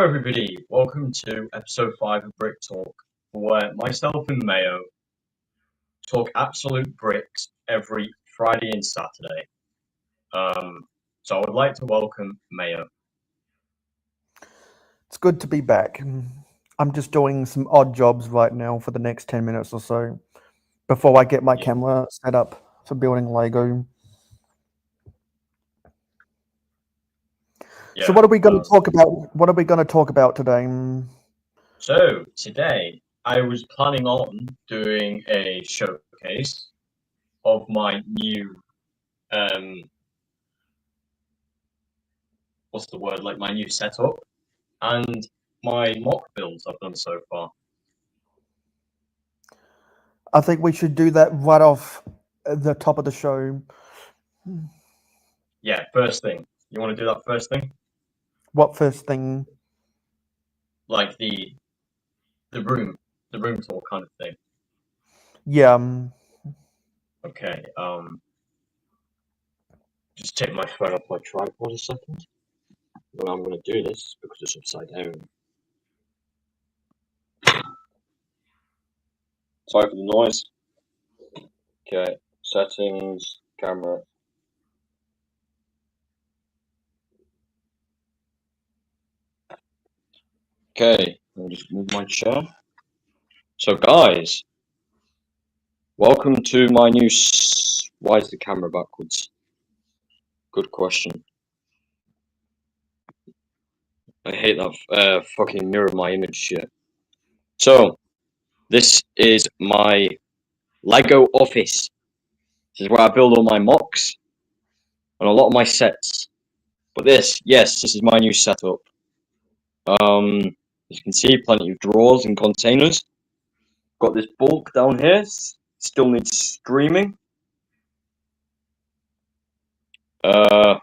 everybody, welcome to episode 5 of Bricktalk, where myself and Mayo talk absolute bricks every Friday and Saturday. So I would like to welcome Mayo. It's good to be back. I'm just doing some odd jobs right now for the next 10 minutes or so before I get my camera set up for building Lego. So what are we going to talk about? What are we going to talk about today? So today I was planning on doing a showcase of my new my new setup and my mock builds I've done so far. I think we should do that right off the top of the show. Yeah, first thing. You want to do that first thing? What first thing? Like the room tour kind of thing. Yeah. Okay. Just take my phone off my tripod a second. Well, I'm going to do this because it's upside down. Sorry for the noise. Okay, settings, camera. Okay, I'll just move my chair. So, guys, welcome to my new. Why is the camera backwards? Good question. I hate that fucking mirror my image shit. So, this is my Lego office. This is where I build all my mocks and a lot of my sets. But this is my new setup. As you can see, plenty of drawers and containers. Got this bulk down here, still needs streaming. I've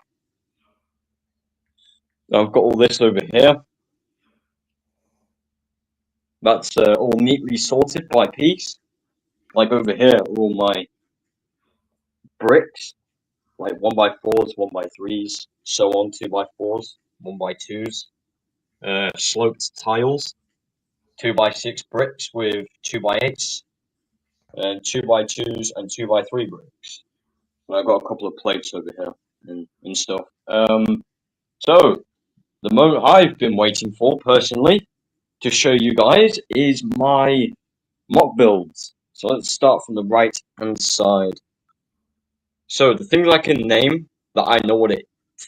got all this over here. That's all neatly sorted by piece. Like over here are all my bricks, like 1x4s, 1x3s, so on, 2x4s, 1x2s. Sloped tiles, 2x6 bricks with 2x8s, and 2x2s and 2x3 bricks. And I've got a couple of plates over here and stuff. So the moment I've been waiting for personally to show you guys is my mock builds. So let's start from the right hand side. So the things I can name that I know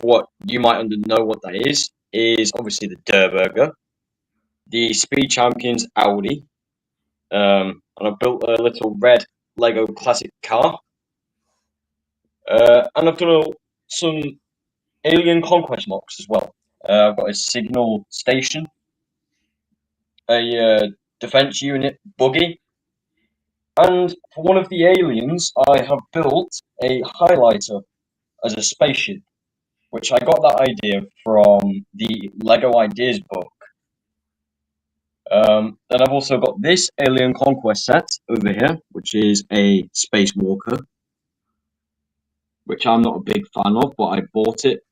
what you might know what that is obviously the Durburger, the Speed Champions Audi, and I built a little red Lego classic car, and I've done some Alien Conquest mocks as well. I've got a signal station, a defense unit buggy, and for one of the aliens, I have built a highlighter as a spaceship, which I got that idea from the Lego Ideas book. Then I've also got this Alien Conquest set over here, which is a Space Walker, which I'm not a big fan of, but I bought it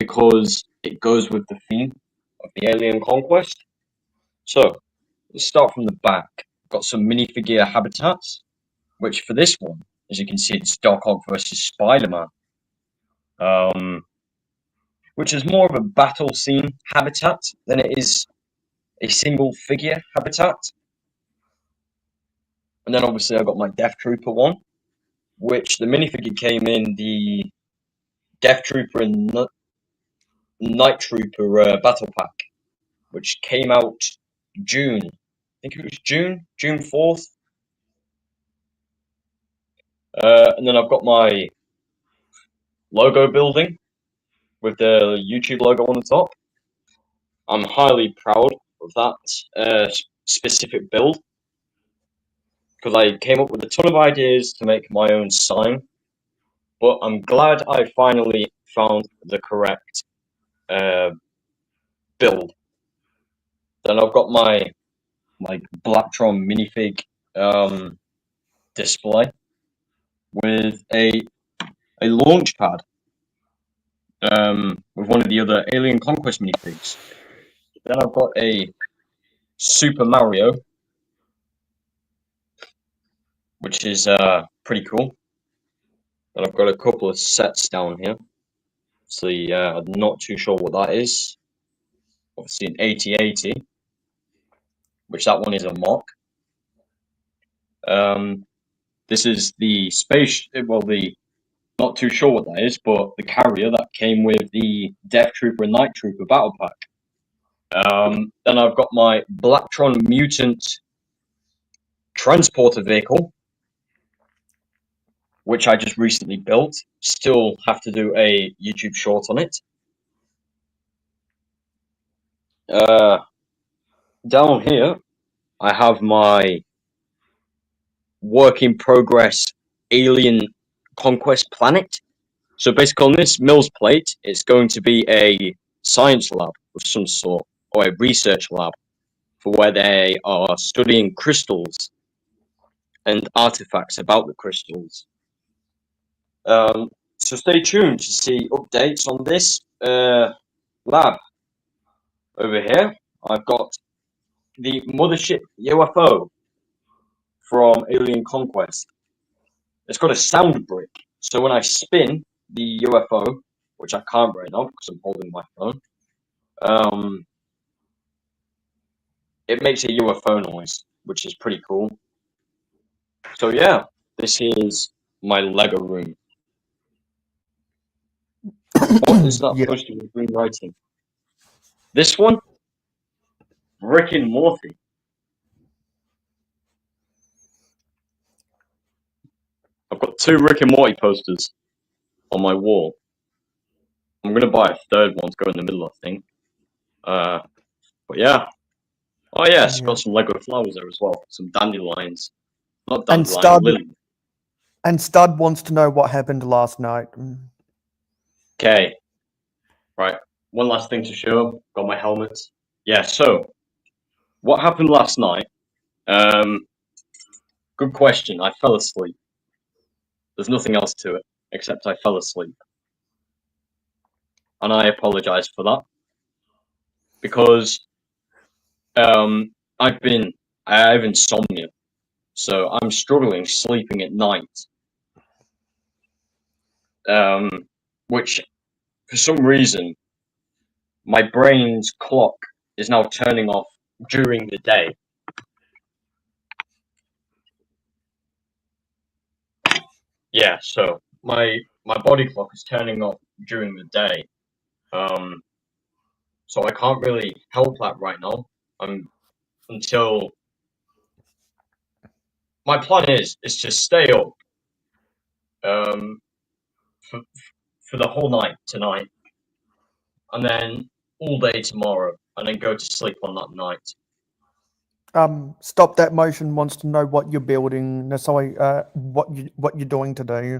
because it goes with the theme of the Alien Conquest. So, let's start from the back. Got some minifigure habitats, which for this one, as you can see, it's Doc Ock versus Spider-Man, which is more of a battle scene habitat than it is a single figure habitat. And then obviously I got my Death Trooper one, which the minifigure came in the Death Trooper and Night Trooper battle pack, which came out June. I think it was June 4th. And then I've got my logo building with the YouTube logo on the top. I'm highly proud of that specific build because I came up with a ton of ideas to make my own sign, but I'm glad I finally found the correct build. Then I've got my Blacktron minifig display with a launch pad with one of the other Alien Conquest minifigs. Then I've got a Super Mario, which is pretty cool. And I've got a couple of sets down here. So I'm not too sure what that is. Obviously an 8080, which that one is a mock. This is the space. Well, the not too sure what that is, but the carrier that came with the Death Trooper and Night Trooper battle pack. Then I've got my Blacktron Mutant transporter vehicle, which I just recently built. Still have to do a YouTube short on it. Down here, I have my work in progress alien conquest planet. So basically, on this Mills plate, it's going to be a science lab of some sort, or a research lab, for where they are studying crystals and artifacts about the crystals. So stay tuned to see updates on this lab. Over here, I've got the mothership UFO from Alien Conquest. It's got a sound brick, so when I spin the UFO, which I can't right now because I'm holding my phone, it makes a UFO noise, which is pretty cool. So yeah, this is my Lego room. What is that poster with green writing? This one? Rick and Morty. I've got 2 Rick and Morty posters on my wall. I'm gonna buy a third one to go in the middle, I think. But yeah. Oh yes, got some Lego flowers there as well. Some dandelions. Not dandelion, lily. And Stud wants to know what happened last night. Okay. Right. One last thing to show. Got my helmet. Yeah, so what happened last night? Good question. I fell asleep. There's nothing else to it except I fell asleep. And I apologize for that. Because I have insomnia. So I'm struggling sleeping at night. Which for some reason my brain's clock is now turning off during the day. Yeah, so my body clock is turning off during the day. So I can't really help that right now. Until my plan is to stay up for the whole night tonight, and then all day tomorrow, and then go to sleep on that night. Stop That Motion wants to know what you're building. No, sorry, what you're doing today.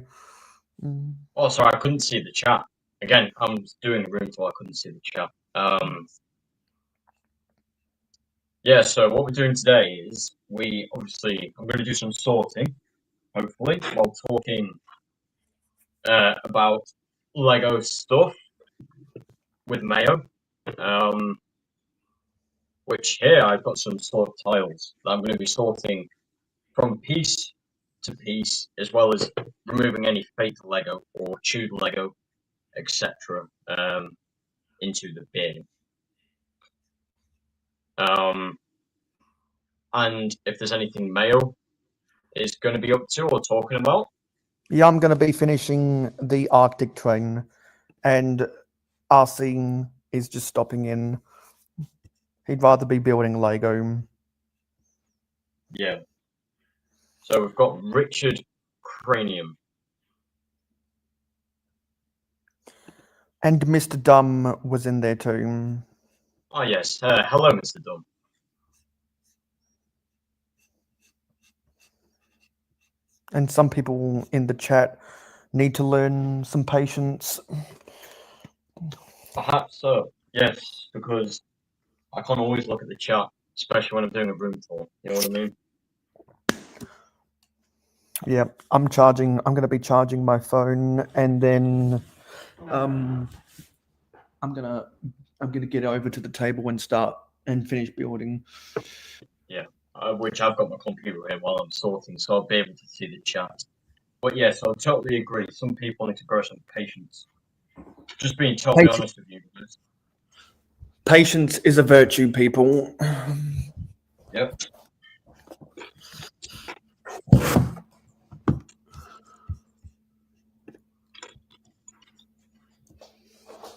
Oh, sorry, I couldn't see the chat. Again, I'm doing a room tour. I couldn't see the chat. Yeah, so what we're doing today is I'm going to do some sorting, hopefully, while talking about Lego stuff with Mayo. Which here I've got some sort of tiles that I'm going to be sorting from piece to piece, as well as removing any fake Lego or chewed Lego, etc. Into the bin. And if there's anything Mayo is going to be up to or talking about. Yeah, I'm going to be finishing the Arctic train, and Arsene is just stopping in. He'd rather be building Lego. Yeah. So we've got Richard Cranium. And Mr. Dumb was in there too. Oh yes. Hello, Mr. Dumb. And some people in the chat need to learn some patience. Perhaps so. Yes, because I can't always look at the chat, especially when I'm doing a room tour. You know what I mean? Yeah, I'm going to be charging my phone, and then I'm going to I'm going to get over to the table and start and finish building. Yeah, which I've got my computer here while I'm sorting, so I'll be able to see the chat. But yes, I totally agree. Some people need to grow some patience. Just being totally honest with you guys. Patience is a virtue, people. Yep.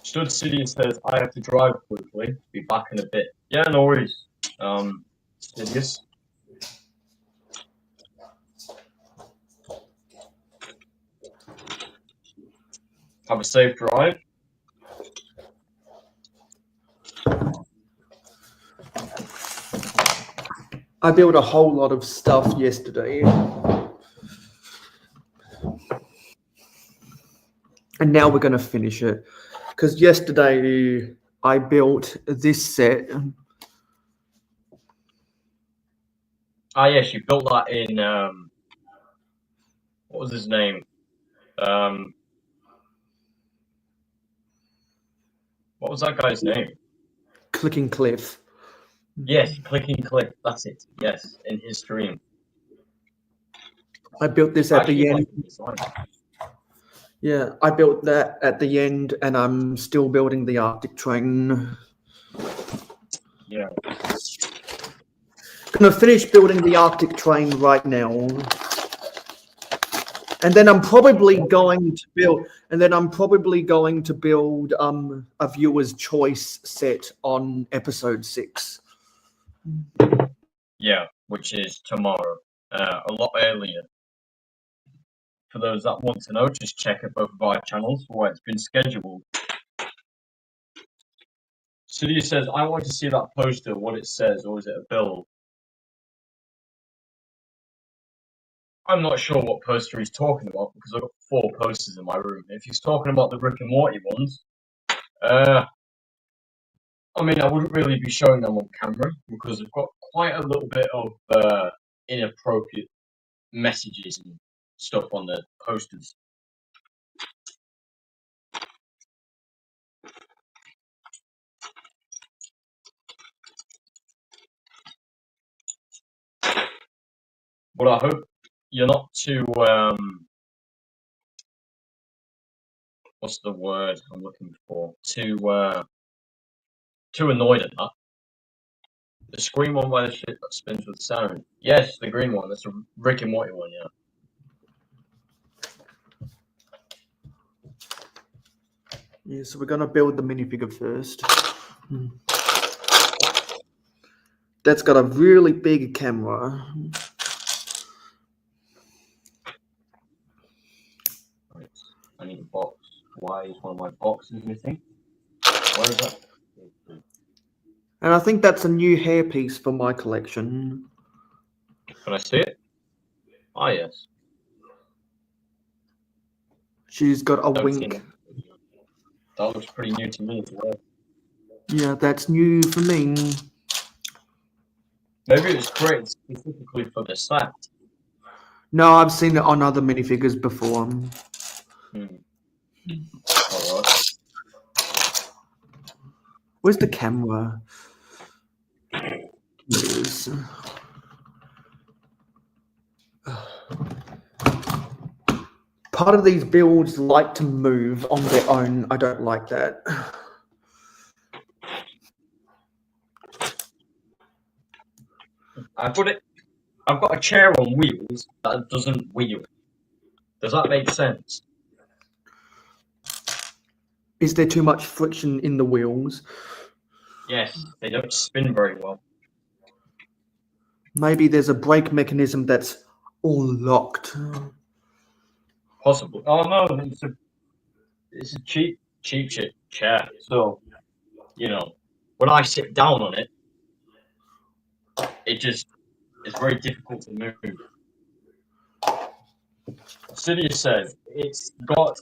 Stud City says, I have to drive quickly. Be back in a bit. Yeah, no worries. Sidious. Have a safe drive. I built a whole lot of stuff yesterday. And now we're going to finish it. Because yesterday I built this set. Ah, yes, you built that in, what was his name? What was that guy's name? Clicking Cliff. Yes, Clicking Click. That's it. Yes, in his stream. I built this at the end. Like Yeah, I built that at the end, and I'm still building the Arctic train. Yeah. Gonna finish building the Arctic train right now. And then I'm probably going to build a viewer's choice set on episode 6. Yeah, which is tomorrow, a lot earlier. For those that want to know, just check out both of our channels for where it's been scheduled. Celia says, I want to see that poster, what it says, or is it a build? I'm not sure what poster he's talking about because I've got 4 posters in my room. If he's talking about the Rick and Morty ones, I mean, I wouldn't really be showing them on camera because I've got quite a little bit of inappropriate messages and stuff on the posters. But I hope you're not too, what's the word I'm looking for? Too annoyed at that. The screen one where the shit that spins with sound. Yes, the green one. That's a Rick and Morty one, yeah. Yeah, so we're gonna build the minifigure first. That's got a really big camera. Right. I need a box. Why is one of my boxes missing? Where is that? And I think that's a new hairpiece for my collection. Can I see it? Ah, yes. She's got a Don't see wink. that looks pretty new to me as well. Yeah, that's new for me. Maybe it was created specifically for the set. No, I've seen it on other minifigures before. Alright. Where's the camera? Here it is. Part of these builds like to move on their own. I don't like that. I've got a chair on wheels that doesn't wheel. Does that make sense? Is there too much friction in the wheels? Yes, they don't spin very well. Maybe there's a brake mechanism that's all locked. Possible. Oh no, it's a cheap shit chair. So, when I sit down on it, it's very difficult to move. Cydia says it's got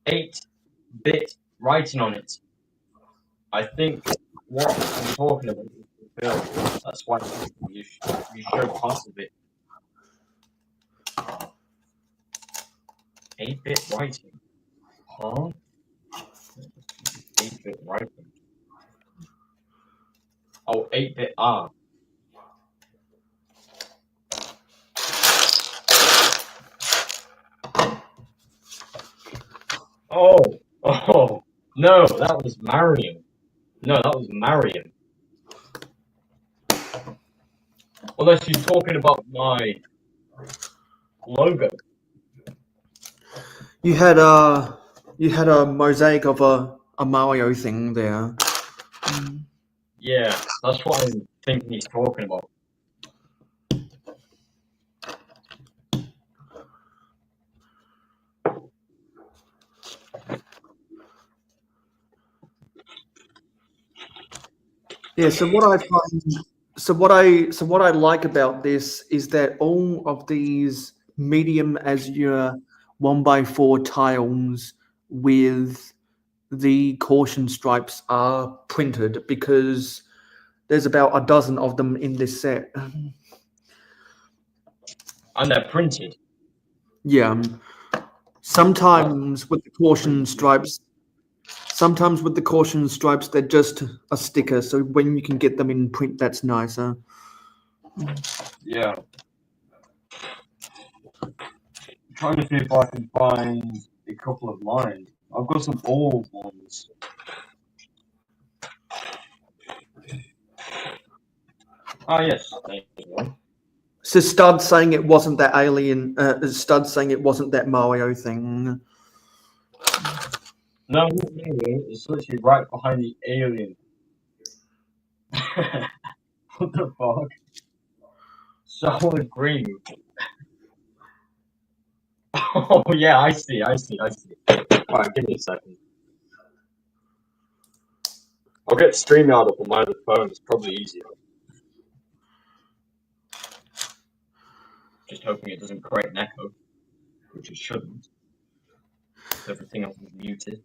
8-bit writing on it. I think what I'm talking about is the build. That's why you show parts of it. 8-bit writing. Huh? 8-bit ripen. Oh, 8-bit R. Oh, no, that was Marion. No, that was Marion. Unless you're talking about my logo. You had a mosaic of a Mario thing there. Yeah, that's what I'm thinking he's talking about. Yeah, so what I like about this is that all of these medium azure 1x4 tiles with the caution stripes are printed because there's about a dozen of them in this set. And they're printed. Yeah. Sometimes with the caution stripes, they're just a sticker. So when you can get them in print, that's nicer. Yeah. I'm trying to see if I can find a couple of mine. I've got some old ones. Ah, yes, there's one. So Stud saying it wasn't that alien. Stud saying it wasn't that Mario thing. No, it's literally right behind the alien. What the fuck? Solid green. Oh yeah, I see. Alright, give me a second. I'll get StreamYard up on my other phone, it's probably easier. Just hoping it doesn't create an echo, which it shouldn't. Everything else is muted.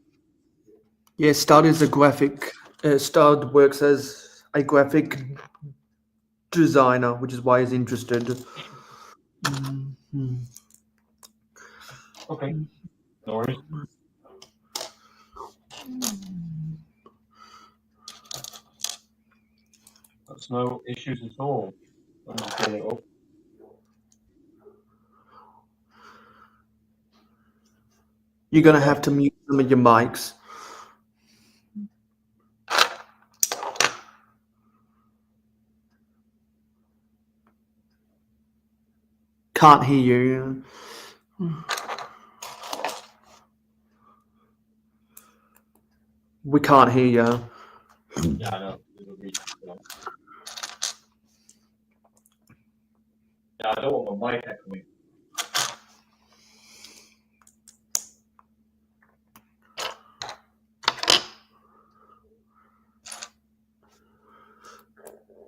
Yeah, Stud is a graphic. Stud works as a graphic designer, which is why he's interested. Okay, no worries. That's no issues at all. I'm just getting it up. You're gonna have to mute some of your mics. Can't hear you. We can't hear you. Yeah, I know. Yeah, I don't want my mic echoing.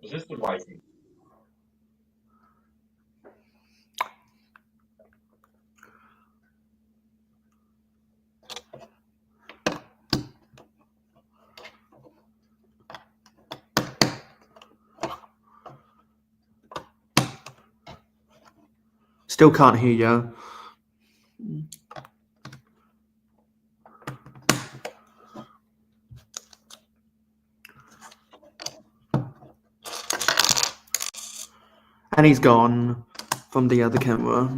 Is this the writing? Still can't hear you. And he's gone from the other camera.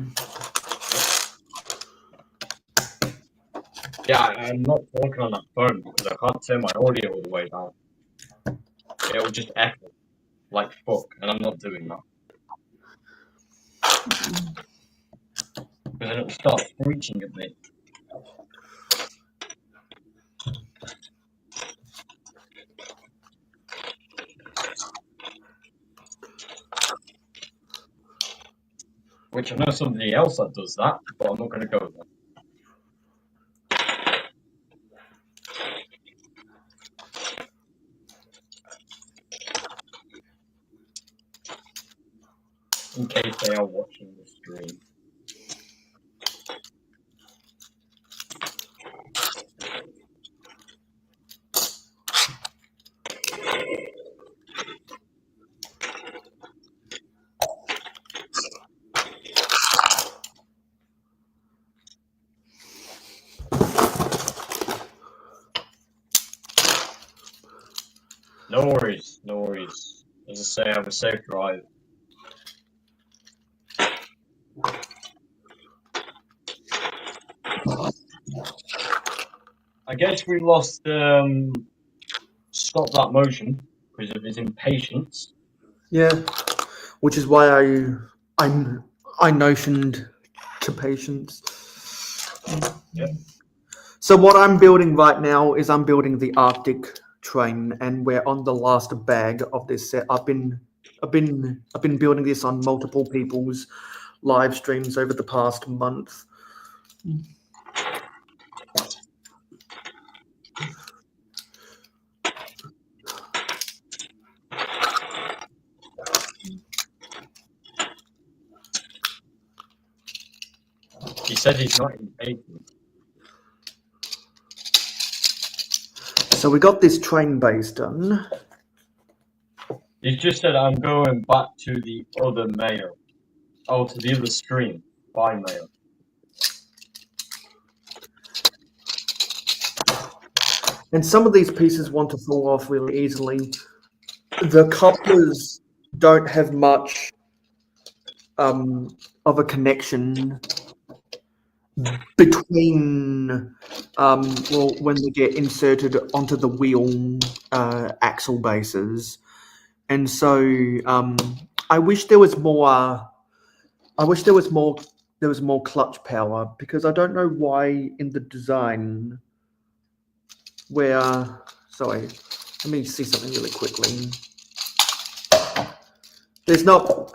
Yeah, I'm not talking on that phone because I can't turn my audio all the way down. It will just echo like fuck, and I'm not doing that. Because then it'll start screeching at me. Which I know somebody else that does that, but I'm not going to go there. In case they are watching the stream. No worries, no worries. As I say, have a safe drive. I guess we lost stop that motion because of his impatience. Yeah, which is why I notioned to patience. Yeah. So what I'm building right now is I'm building the Arctic train, and we're on the last bag of this set. I've been building this on multiple people's live streams over the past month. He said he's not impatient. So we got this train base done. He's just said I'm going back to the other mayo. Oh, to the other stream. Bye, mayo. And some of these pieces want to fall off really easily. The couplers don't have much of a connection between when they get inserted onto the wheel axle bases, and so I wish there was more. I wish there was more clutch power, because I don't know why in the design where sorry, let me see something really quickly. There's not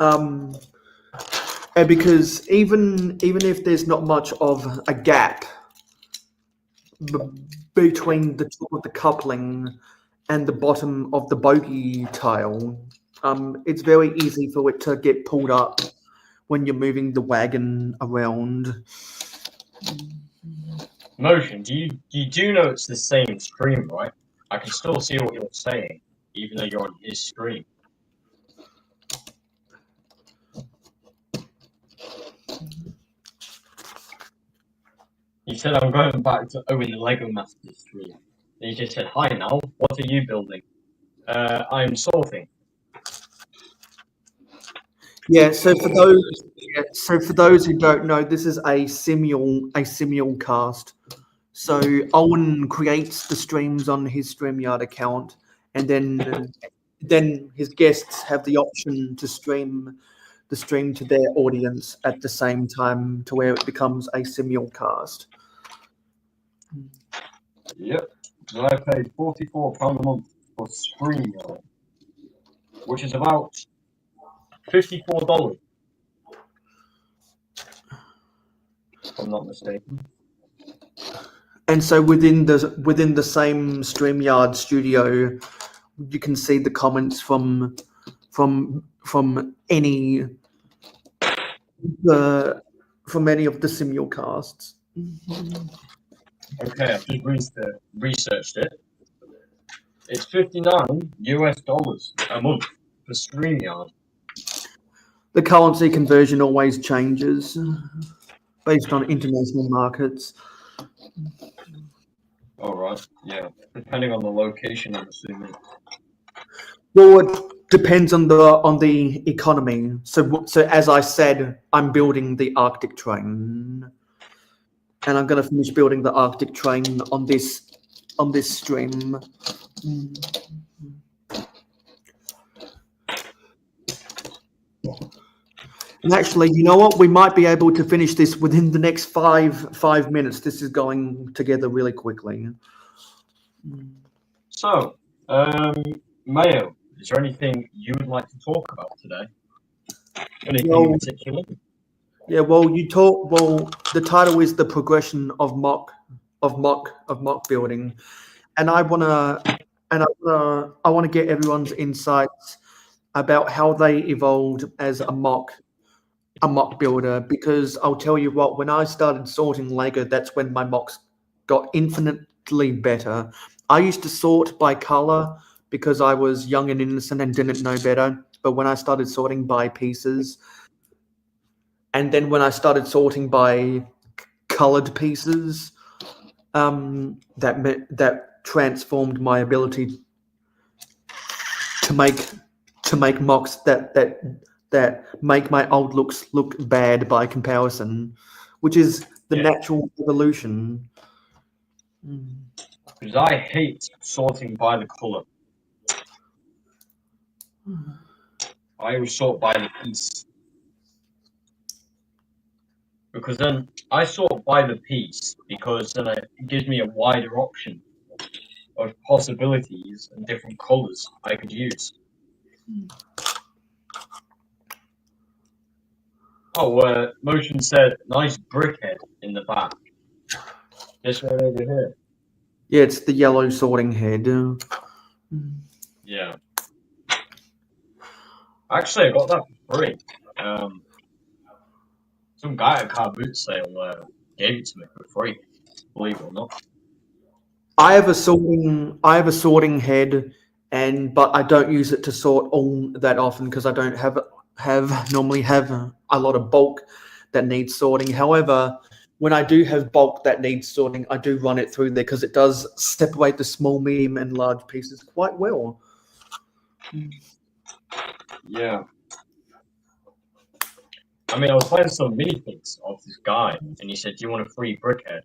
because even if there's not much of a gap between the top of the coupling and the bottom of the bogie tile, it's very easy for it to get pulled up when you're moving the wagon around. Motion, you do know it's the same stream, right? I can still see what you're saying, even though you're on his stream. He said I'm going back to Owen the LEGO Master stream. And he just said, "Hi now, what are you building?" I'm sorting. Yeah, so for those who don't know, this is a simulcast. So Owen creates the streams on his StreamYard account, and then his guests have the option to stream the stream to their audience at the same time, to where it becomes a simulcast. Yep. So I paid £44 a month for StreamYard, which is about $54, if I'm not mistaken. And so within the same StreamYard studio, you can see the comments from any of the simulcasts. Okay, I've just researched it. It's $59 US a month for StreamYard. The currency conversion always changes based on international markets. All right, yeah, depending on the location, I'm assuming. Well, it depends on the economy. So as I said, I'm building the Arctic train, and I'm going to finish building the Arctic train on this stream. And actually, you know what? We might be able to finish this within the next five minutes. This is going together really quickly. So, Mayo, is there anything you would like to talk about today? Anything in particular? Yeah, well, the title is the progression of mock building, and I wanna get everyone's insights about how they evolved as a mock builder, because I'll tell you what, when I started sorting Lego, that's when my mocks got infinitely better. I used to sort by color because I was young and innocent and didn't know better, but when I started sorting by pieces, and then when I started sorting by colored pieces, that transformed my ability to make mocks that make my old looks look bad by comparison, which is the natural evolution. Because I hate sorting by the colour. I always sort by the piece. Because then I sort by the piece because then it gives me a wider option of possibilities and different colours I could use. Oh, Motion said, nice brickhead in the back. This one over here. Yeah, it's the yellow sorting head. Yeah. Actually, I got that for free. Some guy at car boot sale gave it to me for free. Believe it or not. I have a sorting head, but I don't use it to sort all that often because I don't normally have a lot of bulk that needs sorting. However, when I do have bulk that needs sorting, I do run it through there because it does separate the small, medium, and large pieces quite well. Yeah. I mean, I was buying some minifigs of this guy, and he said, "Do you want a free brickhead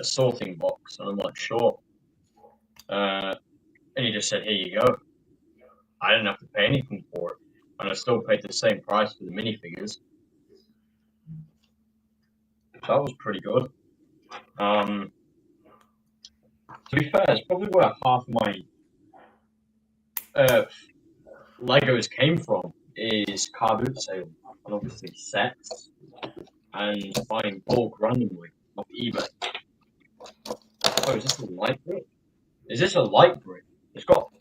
sorting box?" And I'm like, "Sure." And he just said, "Here you go." I didn't have to pay anything for it, and I still paid the same price for the minifigures. That was pretty good. To be fair, it's probably where half my Legos came from is car boot sale, and obviously sets, and buying bulk randomly off eBay. Oh, is this a light brick? Is this a light brick? It's got.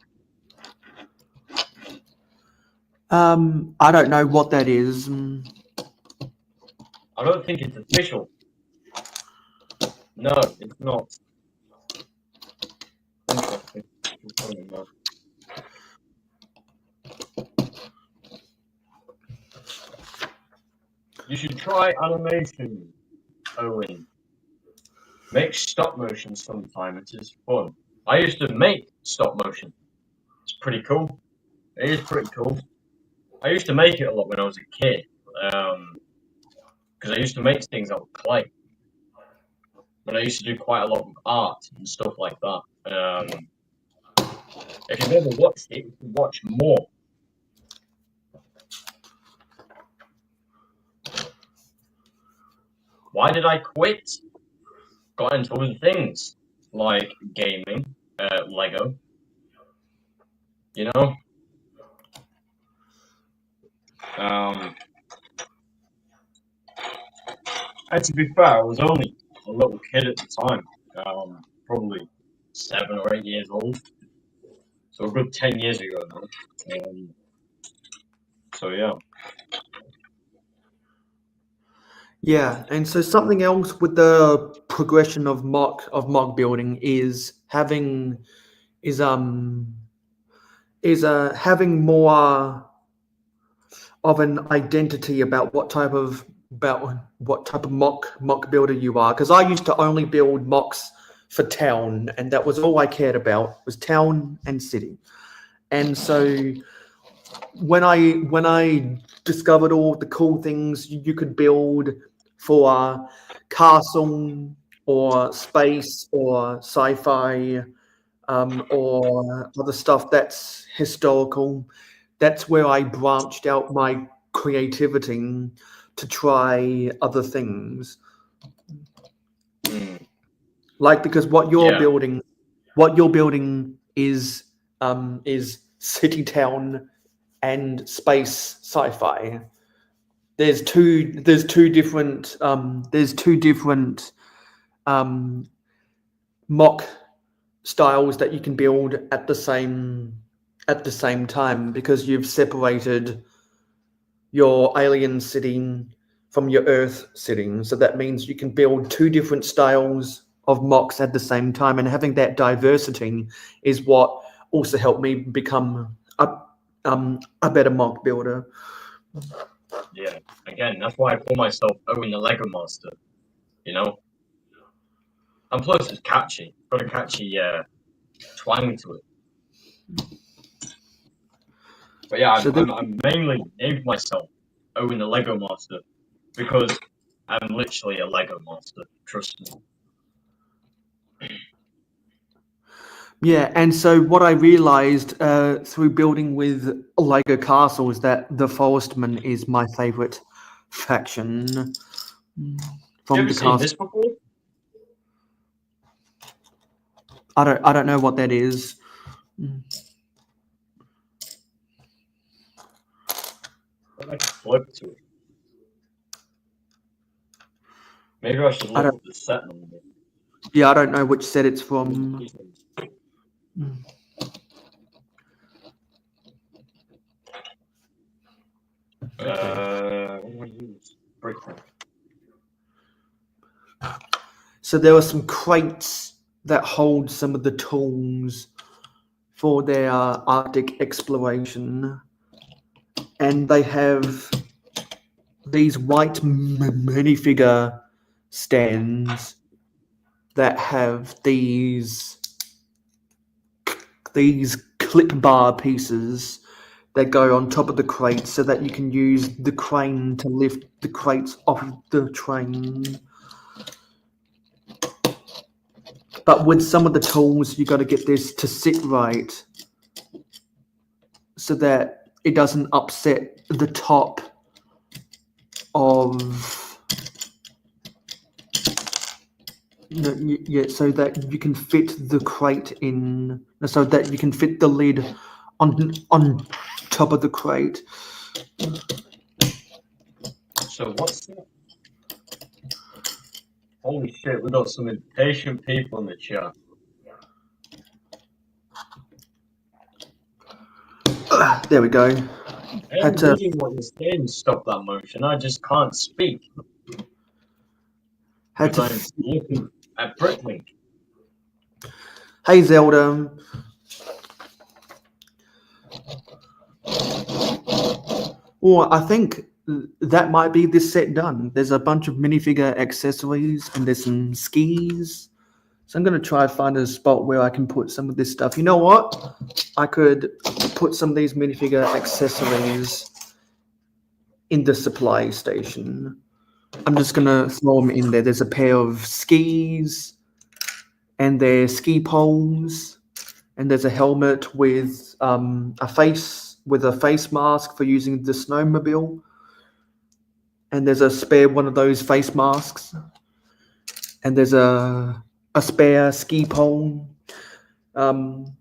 I don't know what that is. I don't think it's official. No, it's not. Interesting. You should try animation, Owen. Make stop motion sometime. It is fun. I used to make stop motion. It's pretty cool. It is pretty cool. I used to make it a lot when I was a kid. Because I used to make things out of clay. But I used to do quite a lot of art and stuff like that. If you've never watched it, you can watch more. Why did I quit? Got into other things like gaming, Lego. You know. And to be fair, I was only a little kid at the time, probably 7 or 8 years old. So a good 10 years ago now. So yeah. Yeah, and so something else with the progression of mock building is having having more of an identity about what type of mock builder you are. Because I used to only build mocks for town, and that was all I cared about was town and city. And so when I discovered all the cool things you could build for castle or space or sci-fi or other stuff that's historical, that's where I branched out my creativity to try other things. Like because what you're building is city town and space sci-fi. There's two different mock styles that you can build at the same time because you've separated your alien setting from your Earth setting. So that means you can build two different styles of mocks at the same time, and having that diversity is what also helped me become a better mock builder. Yeah. Again, that's why I call myself Owen the LEGO Master. You know. And plus, it's catchy. Got a catchy twang to it. But yeah, So I'm mainly named myself Owen the LEGO Master because I'm literally a LEGO master. Trust me. yeah, and so what I realized through building with Lego Castle is that the Forestman is my favorite faction You from ever the seen castle. this before? I don't know what that is. Like flip to it. Maybe I should I look don't. up the set number. Yeah, I don't know which set it's from. What do I use? Bricktalk. So there are some crates that hold some of the tools for their Arctic exploration, and they have these white minifigure stands that have these clip bar pieces that go on top of the crates so that you can use the crane to lift the crates off the train. But with some of the tools, you got to get this to sit right so that it doesn't upset the top of so that you can fit the crate in, so that you can fit the lid on top of the crate. So what's that? Holy shit, we got some impatient people in the chat. There we go. I Had am to. reading what you're saying to stop that motion. I just can't speak Had because to. I'm looking at Bricklink. Hey Zelda. Well, I think that might be this set done. There's a bunch of minifigure accessories and there's some skis. So I'm gonna try to find a spot where I can put some of this stuff. You know what? I could put some of these minifigure accessories in the supply station. I'm just gonna throw them in there. There's a pair of skis and their ski poles, and there's a helmet with a face mask for using the snowmobile, and there's a spare one of those face masks, and there's a spare ski pole, and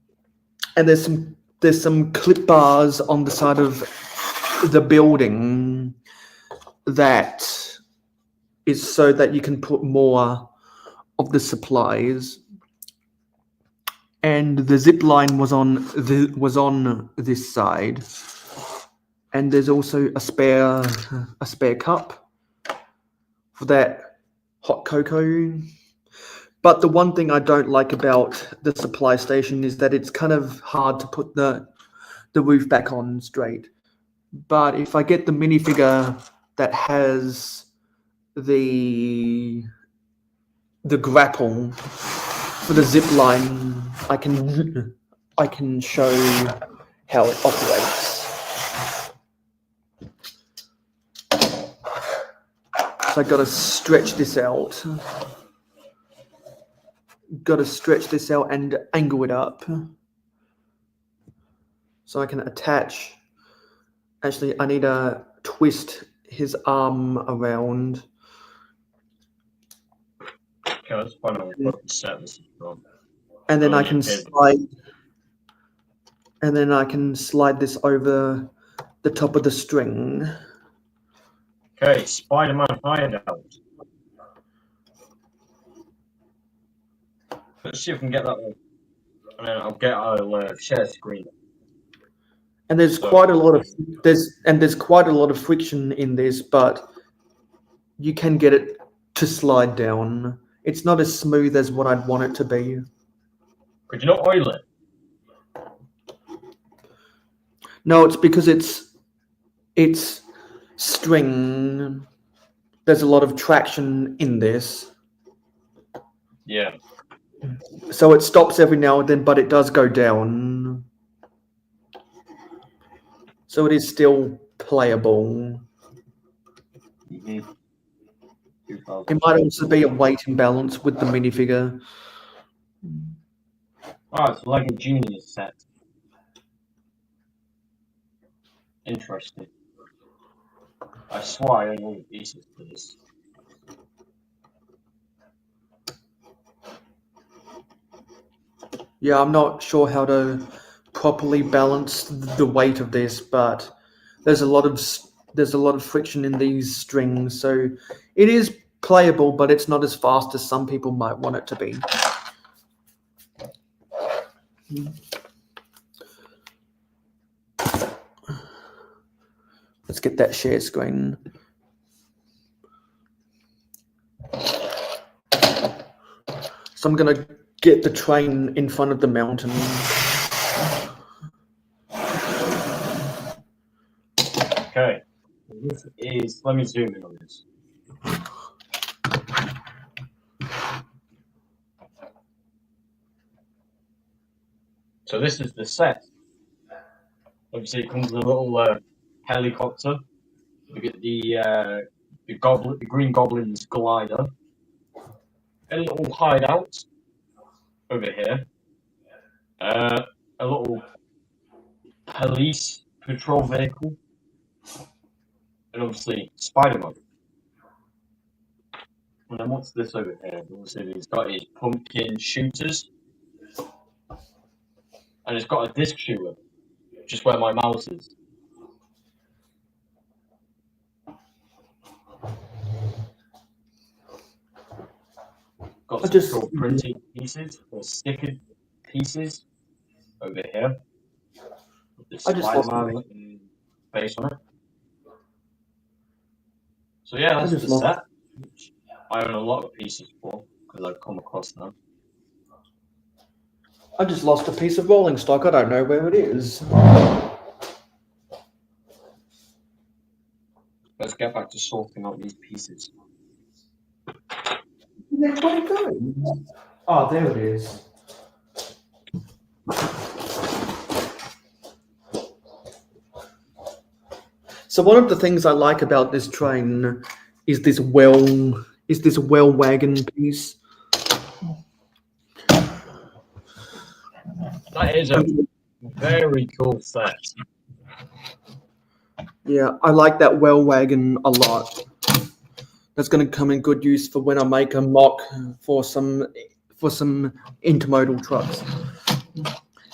there's some clip bars on the side of the building that is so that you can put more of the supplies. And the zip line was on this side, and there's also a spare cup for that hot cocoa. But the one thing I don't like about the supply station is that it's kind of hard to put the roof back on straight. But if I get the minifigure that has the grapple for the zip line, I can show how it operates. So I got to stretch this out. Got to stretch this out and angle it up so I can attach. Actually, I need to twist his arm around. Okay, let's find out what the set this is from. And then I can slide. And then I can slide this over the top of the string. Okay, Spider-Man hideout. Let's see if we can get that one. And then I'll share screen. And there's quite a lot of friction in this, but you can get it to slide down. It's not as smooth as what I'd want it to be. Could you not oil it? No, it's because it's string. There's a lot of traction in this. Yeah. So it stops every now and then, but it does go down. So it is still playable. Mm-hmm. It might also be a weight imbalance with the minifigure. Oh, it's like a Genius set. Interesting. I swear I own all the pieces for this. Yeah, I'm not sure how to properly balance the weight of this, but there's a lot of friction in these strings, so it is playable, but it's not as fast as some people might want it to be. Let's get that share screen. So I'm gonna get the train in front of the mountain. Okay. This is. Let me zoom in on this. So this is the set. Obviously, it comes with a little helicopter. We get the Green Goblin's glider, a little hideout over here, a little police patrol vehicle, and obviously Spider-Man. And then what's this over here? Obviously, he's got his pumpkin shooters, and it's got a disc shooter, just where my mouse is. Got some cool printed pieces or stickered pieces over here. With the Spider-Man face on it. So yeah, that's the set. I own a lot of pieces for because I've come across them. I just lost a piece of rolling stock. I don't know where it is. Let's get back to sorting out these pieces. Where'd it go? Oh, there it is. So one of the things I like about this train is this well wagon piece. That is a very cool set. Yeah, I like that well wagon a lot. That's going to come in good use for when I make a mock for some intermodal trucks.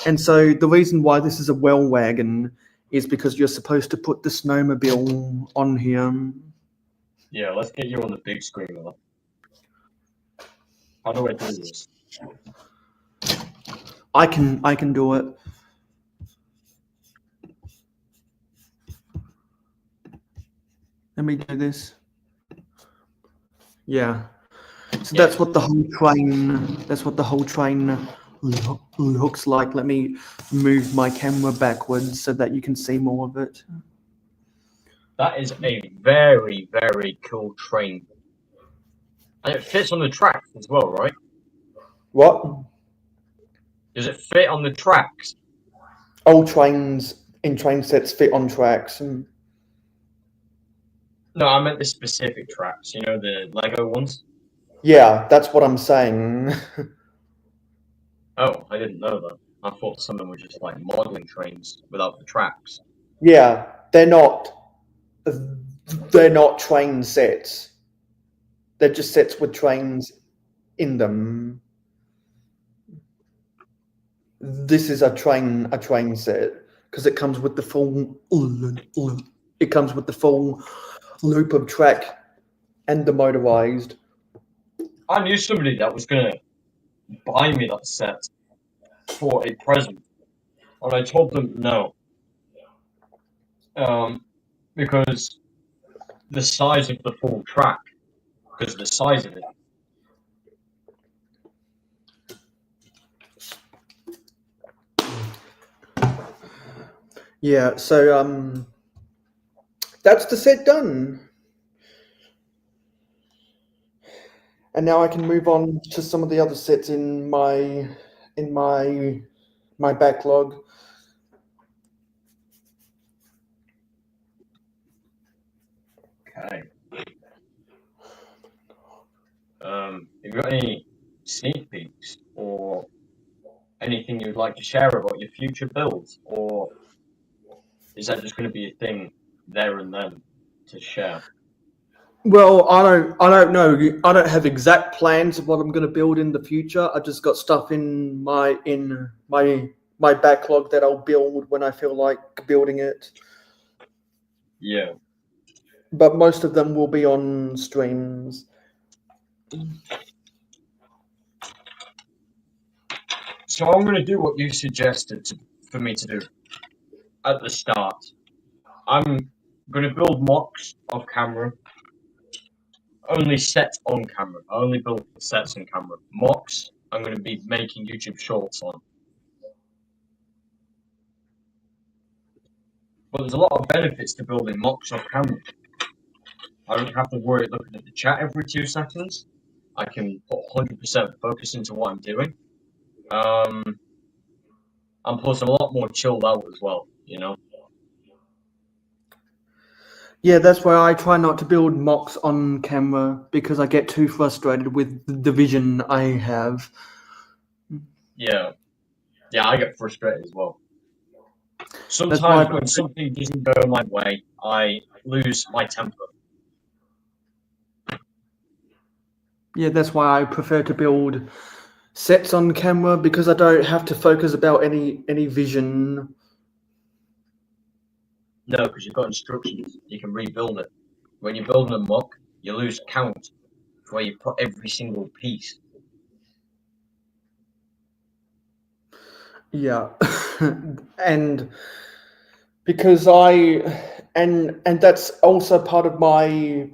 And so the reason why this is a well wagon is because you're supposed to put the snowmobile on here. Yeah, let's get you on the big screen now. How do I do this? I can do it. Let me do this. Yeah. So that's what the whole train looks like. Let me move my camera backwards so that you can see more of it. That is a very, very cool train. And it fits on the tracks as well, right? What? Does it fit on the tracks? All trains in train sets fit on tracks. No, I meant the specific tracks, you know, the Lego ones. Yeah, that's what I'm saying. Oh, I didn't know that. I thought some of them were just like modeling trains without the tracks. Yeah, they're not train sets. They're just sets with trains in them. This is a train set because it comes with the full loop of track and the motorized. I knew somebody that was gonna buy me that set for a present, and I told them no, because the size of the full track, because of the size of it. Yeah, so that's the set done. And now I can move on to some of the other sets in my backlog. Have you got any sneak peeks or anything you'd like to share about your future builds, or is that just going to be a thing there and then to share? Well, I don't know. I don't have exact plans of what I'm going to build in the future. I just got stuff in my backlog that I'll build when I feel like building it. Yeah. But most of them will be on streams. So I'm going to do what you suggested for me to do at the start. I'm going to build mocks off camera, only sets on camera. I only build sets on camera. Mocks, I'm going to be making YouTube shorts on. But there's a lot of benefits to building mocks off camera. I don't have to worry looking at the chat every 2 seconds. I can put 100% focus into what I'm doing. And plus, I'm a lot more chilled out as well, you know? Yeah, that's why I try not to build mocks on camera because I get too frustrated with the vision I have. Yeah. Yeah, I get frustrated as well. That's why Sometimes when something doesn't go my way, I lose my temper. that's why I prefer to build sets on camera because I don't have to focus about any vision. No, because you've got instructions. You can rebuild it. When you're building a mock, you lose count for where you put every single piece. Yeah, and because I and that's also part of my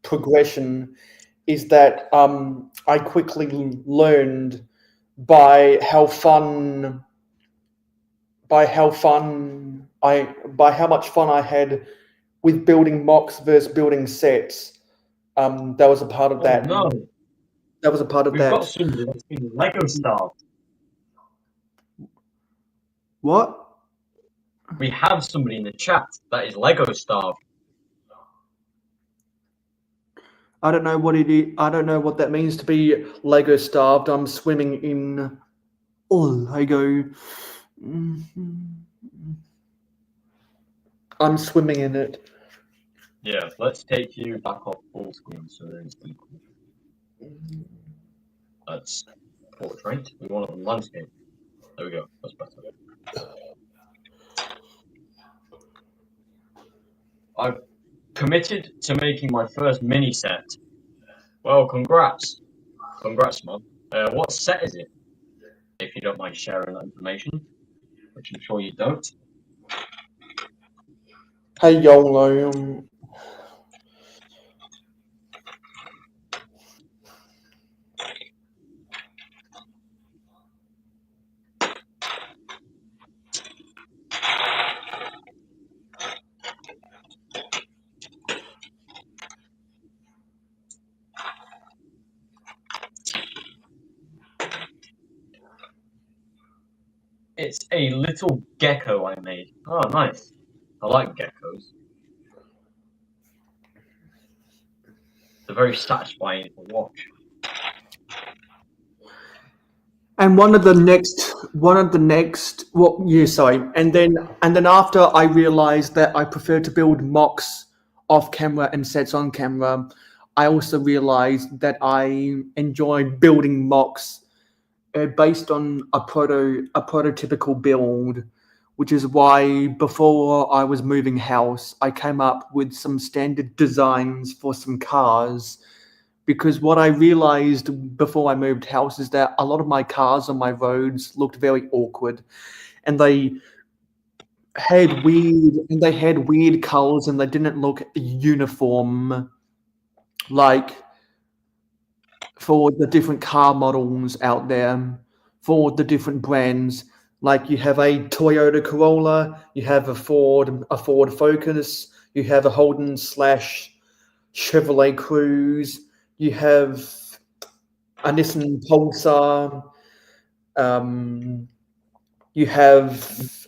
progression is that I quickly learned by how fun by how much fun I had with building mocks versus building sets. That was a part of Oh that. no, That was a part of we've got that. somebody that's been Lego starved. What? We have somebody in the chat that is Lego starved. I don't know what it is. I don't know what that means to be Lego starved. I'm swimming in Lego. I'm swimming in it. Yeah, let's take you back off full screen so there's equal. That's portrait. We want it on landscape. There we go. That's better. I've committed to making my first mini set. Well, congrats. Congrats, man. What set is it? If you don't mind sharing that information, which I'm sure you don't. Hey YOLO. It's a little gecko I made. Oh, nice. I like geckos. They're very satisfying to watch. And well, yeah, sorry. And then after I realized that I prefer to build mocks off camera and sets on camera, I also realized that I enjoy building mocks based on a prototypical build, which is why before I was moving house, I came up with some standard designs for some cars. Because what I realized before I moved house is that a lot of my cars on my roads looked very awkward, and they had weird colors and they didn't look uniform, like for the different car models out there, for the different brands. Like you have a Toyota Corolla, you have a Ford Focus, you have a Holden slash Chevrolet Cruze, you have a Nissan Pulsar, you have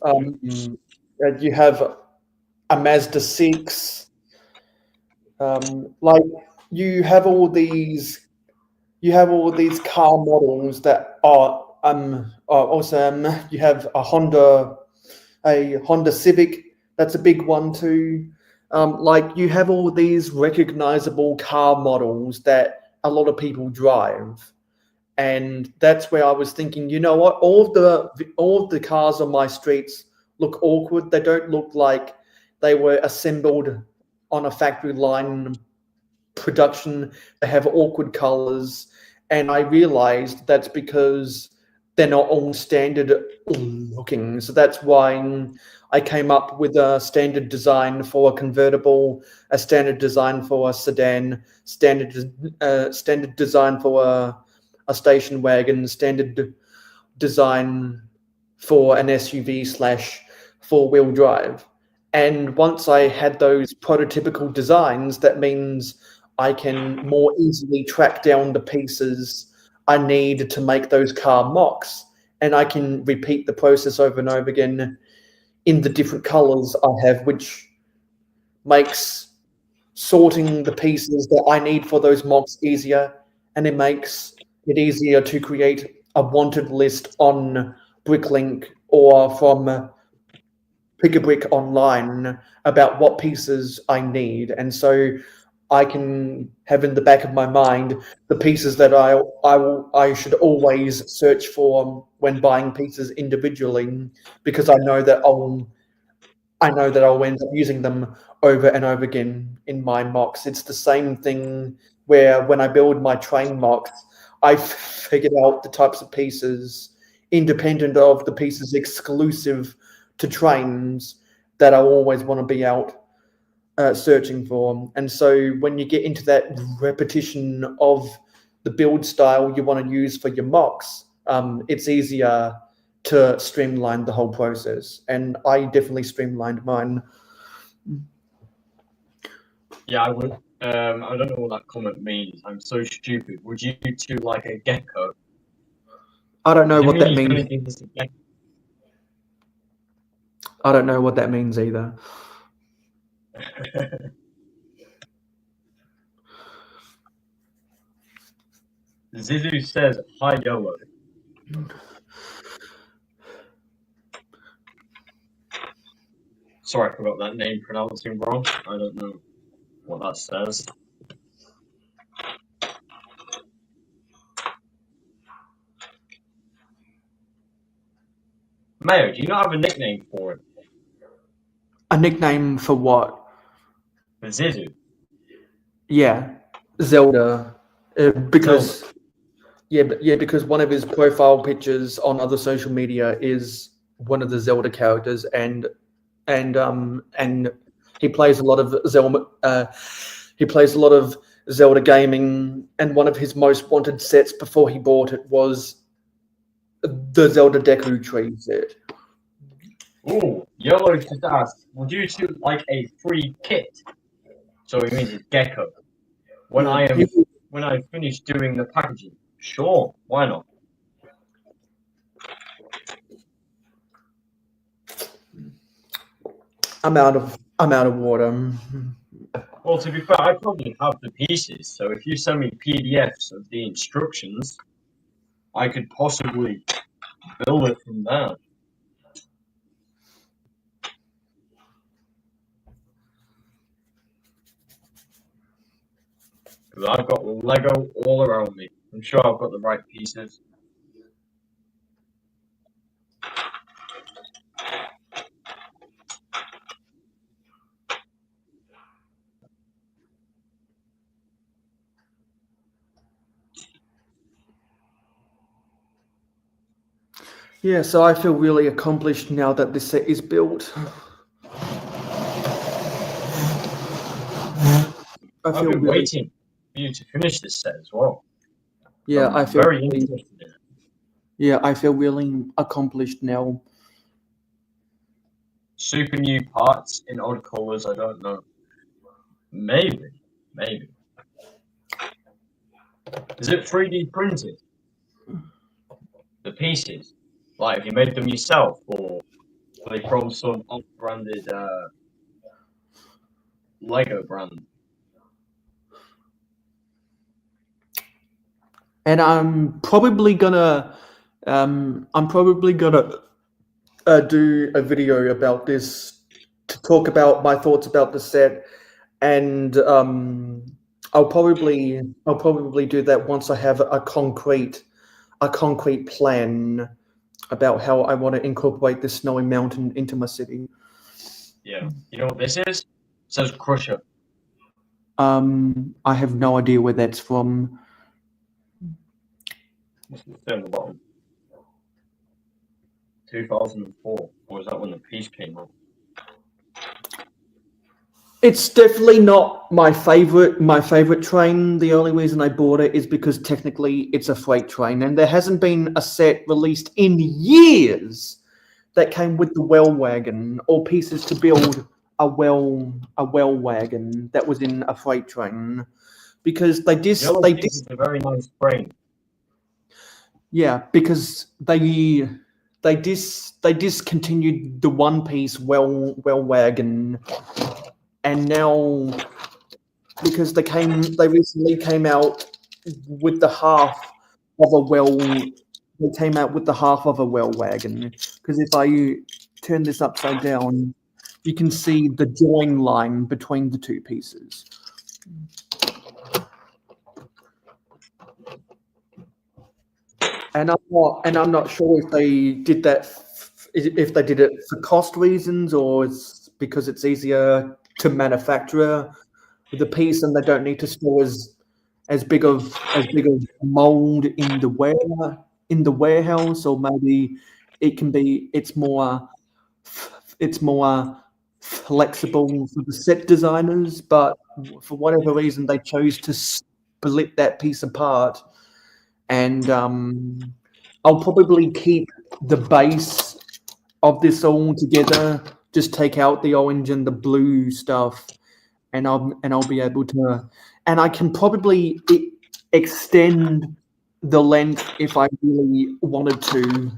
you have a Mazda 6, Like you have all these car models that are awesome. You have a Honda Civic. That's a big one too. Like you have all these recognizable car models that a lot of people drive, and that's where I was thinking, you know what? All of the cars on my streets look awkward. They don't look like they were assembled on a factory line production. They have awkward colors, and I realized that's because they're not all standard looking. So that's why I came up with a standard design for a convertible, a standard design for a sedan, standard design for a station wagon, standard design for an SUV slash four-wheel drive. And once I had those prototypical designs, that means I can more easily track down the pieces I need to make those car mocks. And I can repeat the process over and over again in the different colors I have, which makes sorting the pieces that I need for those mocks easier. And it makes it easier to create a wanted list on Bricklink or from Pick a Brick online about what pieces I need, and so I can have in the back of my mind the pieces that I should always search for when buying pieces individually, because I know that I'll end up using them over and over again in my mocks. It's the same thing where when I build my train mocks, I figured out the types of pieces independent of the pieces exclusive to trains that I always want to be out searching for. And so when you get into that repetition of the build style you want to use for your mocks, it's easier to streamline the whole process. And I definitely streamlined mine. Yeah, I would. I don't know what that comment means. I'm so stupid. Would you two like a gecko? I don't know Does it what mean that you means. don't think it's a gecko? I don't know what that means either. Zizu says, hi, YOLO. Sorry, I forgot that name pronouncing wrong. I don't know what that says. Mayo, do you not have a nickname for it? A nickname for what? For Zizu? Yeah, Zelda. Because Zelda. because one of his profile pictures on other social media is one of the Zelda characters, and he plays a lot of Zelda. He plays a lot of Zelda gaming, and one of his most wanted sets before he bought it was the Zelda Deku Tree set. Ooh, YOLO just asked, would you two like a free kit? So he means it's gecko. When Yeah, I finish doing the packaging, sure, why not? I'm out of water. Well, to be fair, I probably have the pieces, so if you send me PDFs of the instructions, I could possibly build it from there. Because I've got Lego all around me. I'm sure I've got the right pieces. Yeah, so I feel really accomplished now that this set is built. I I've feel been really, waiting for you to finish this set as well. yeah, I'm very interested in it. yeah, I feel really accomplished now. Super new parts in odd colors, I don't know. Maybe. Maybe. Is it 3D printed? The pieces? Like, have you made them yourself, or are they from some off-branded Lego brand? And I'm probably gonna do a video about this to talk about my thoughts about the set, and I'll probably do that once I have a concrete plan about how I want to incorporate this snowy mountain into my city. Yeah. You know what this is? It says Crusher. I have no idea where that's from. What's the thing on the bottom? 2004. Or was that when the piece came out? It's definitely not my favorite train. The only reason I bought it is because technically it's a freight train, and there hasn't been a set released in years that came with the well wagon or pieces to build a well wagon that was in a freight train, because they This is a very nice frame. yeah, because they discontinued the one piece well wagon, and now because they recently came out with the half of a well wagon. Because if I turn this upside down, you can see the join line between the two pieces. And I'm not sure if they did that if they did it for cost reasons, or it's because it's easier to manufacture the piece and they don't need to store as big of mold in the warehouse, or maybe it's more flexible for the set designers, but for whatever reason they chose to split that piece apart. And I'll probably keep the base of this all together, just take out the orange and the blue stuff, and I'll be able to, and I can probably extend the length if I really wanted to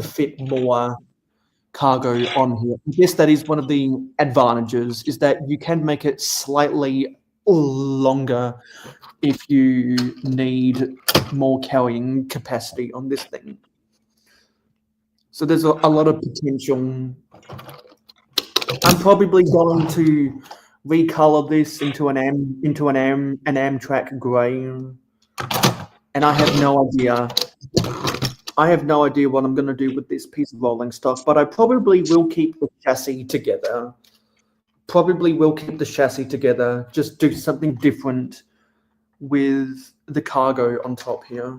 fit more cargo on here. I guess that is one of the advantages, is that you can make it slightly longer if you need more carrying capacity on this thing. So there's a lot of potential. I'm probably going to recolor this into an Amtrak gray, and I have no idea. I have no idea what I'm going to do with this piece of rolling stock, but I probably will keep the chassis together. Just do something different with the cargo on top here.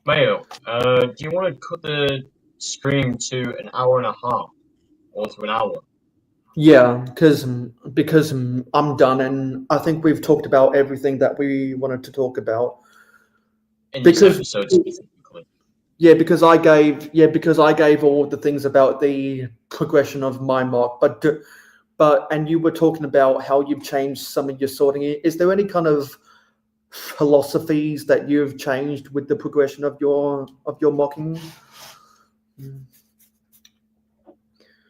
Mayo, do you want to cut the stream to an hour and a half or to an hour? Yeah, because I'm done, and I think we've talked about everything that we wanted to talk about. In this episode specifically. Yeah, because I gave all the things about the progression of my mock, but and you were talking about how you've changed some of your sorting. Is there any kind of philosophies that you've changed with the progression of your mocking?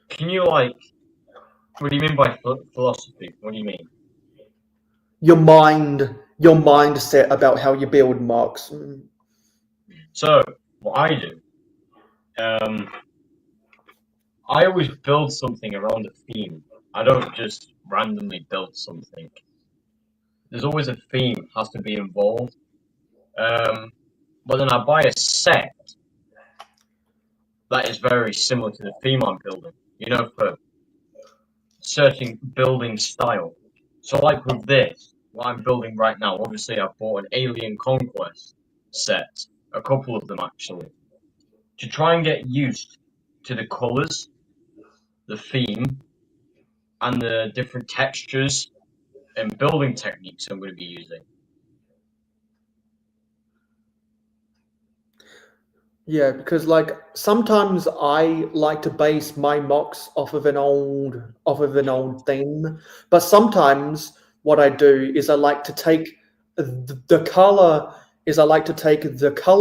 Can you what do you mean by philosophy? What do you mean? Your mindset about how you build mocks. So what I do, I always build something around a theme. I don't just randomly build something. There's always a theme has to be involved. But then I buy a set that is very similar to the theme I'm building. For certain building style. So like with this, what I'm building right now, obviously I bought an Alien Conquest set, a couple of them actually, to try and get used to the colours, the theme, and the different textures and building techniques I'm going to be using. Yeah, because sometimes I like to base my mocks off of an old theme, but sometimes what I do is I like to take the color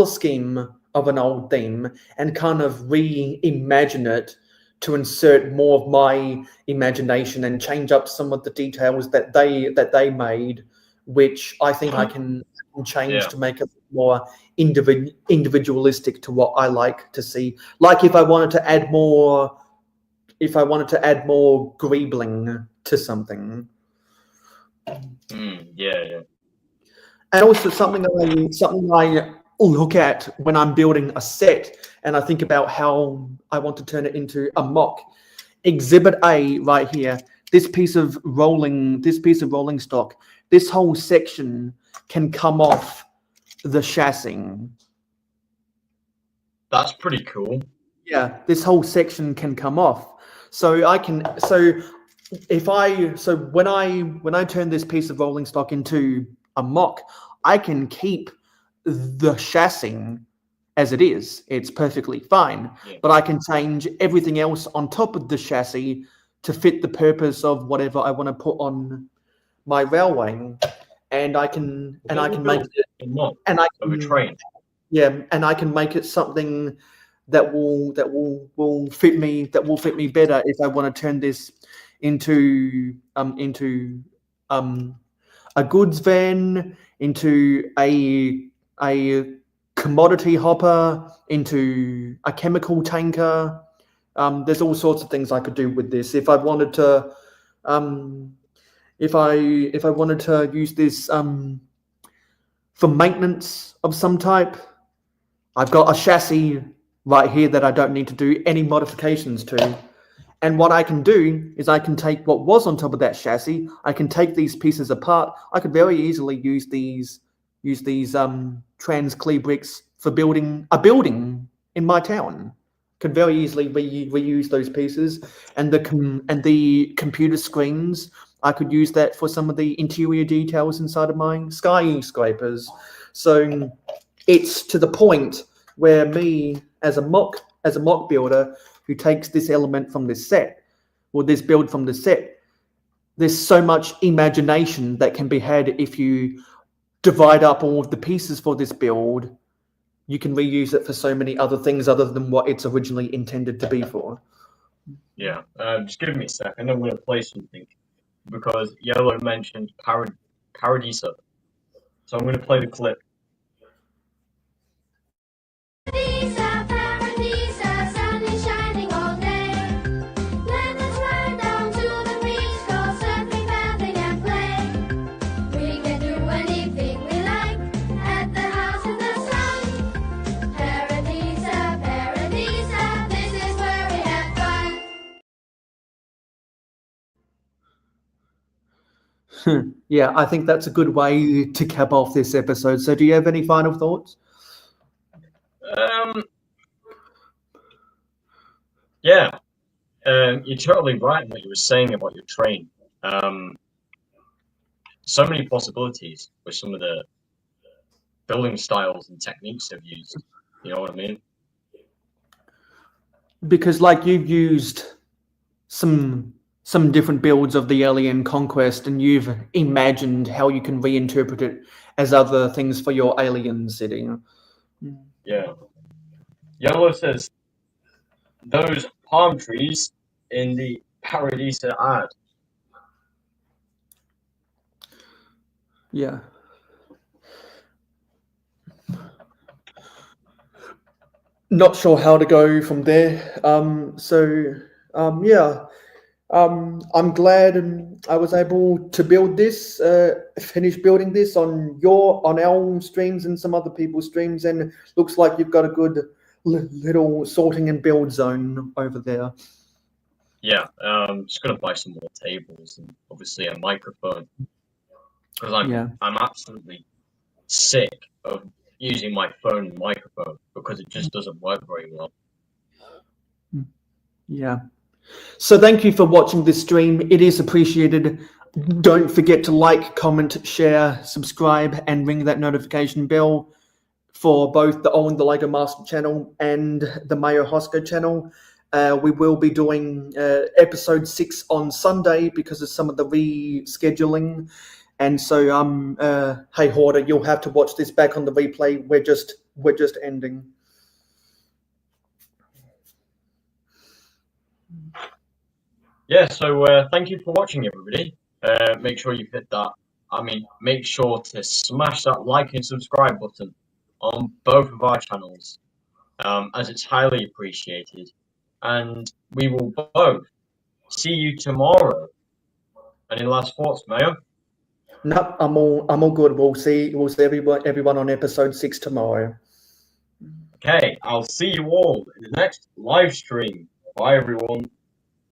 scheme of an old theme and kind of reimagine it to insert more of my imagination and change up some of the details that they made which I think I can change Yeah. to make it more individualistic to what I like to see. Like if I wanted to add more greebling to something. Yeah. And also something I look at when I'm building a set, and I think about how I want to turn it into a mock. Exhibit A right here. This piece of rolling stock. This whole section can come off the chassis. That's pretty cool. Yeah, this whole section can come off. So I can. When I turn this piece of rolling stock into a mock, I can keep the chassis as it is. It's perfectly fine. Yeah. But I can change everything else on top of the chassis to fit the purpose of whatever I want to put on my railway, and I can make it of a train. Yeah, and I can make it something that will fit me better if I want to turn this into a goods van, into a commodity hopper, into a chemical tanker. There's all sorts of things I could do with this if I wanted to. If I wanted to use this for maintenance of some type, I've got a chassis right here that I don't need to do any modifications to. And what I can do is I can take what was on top of that chassis, I can take these pieces apart. I could very easily use these trans clear bricks for building a building in my town. Could very easily reuse those pieces, and the computer screens, I could use that for some of the interior details inside of my skyscrapers. So it's to the point where me as a mock builder who takes this element from this set, or this build from the set, there's so much imagination that can be had if you divide up all of the pieces for this build. You can reuse it for so many other things other than what it's originally intended to be for. Yeah. Just give me a second. I'm going to play something because Yellow mentioned Paradisa. So I'm going to play the clip. Yeah, I think that's a good way to cap off this episode. So do you have any final thoughts? Yeah. You're totally right in what you were saying about your train. So many possibilities with some of the building styles and techniques they've used. You know what I mean? Because like you've used some different builds of the Alien Conquest, and you've imagined how you can reinterpret it as other things for your alien city. Yeah. Yellow says those palm trees in the Paradisa ad. Yeah. Not sure how to go from there. Yeah. I'm glad I was able to build this, finish building this on our streams and some other people's streams, and looks like you've got a good little sorting and build zone over there. Yeah, just gonna buy some more tables and obviously a microphone because I'm absolutely sick of using my phone and microphone because it just doesn't work very well. Yeah. So thank you for watching this stream. It is appreciated. Don't forget to like, comment, share, subscribe, and ring that notification bell for both the Owen the LEGO Master channel and the mayohosko channel. We will be doing episode 6 on Sunday because of some of the rescheduling. And so, hey Hoarder, you'll have to watch this back on the replay. We're just ending. Yeah, so thank you for watching, everybody. Make sure you hit that make sure to smash that like and subscribe button on both of our channels, as it's highly appreciated. And we will both see you tomorrow. Any last thoughts, Mayo? No, I'm all good. We'll see everyone on episode 6 tomorrow. Okay, I'll see you all in the next live stream. Bye, everyone.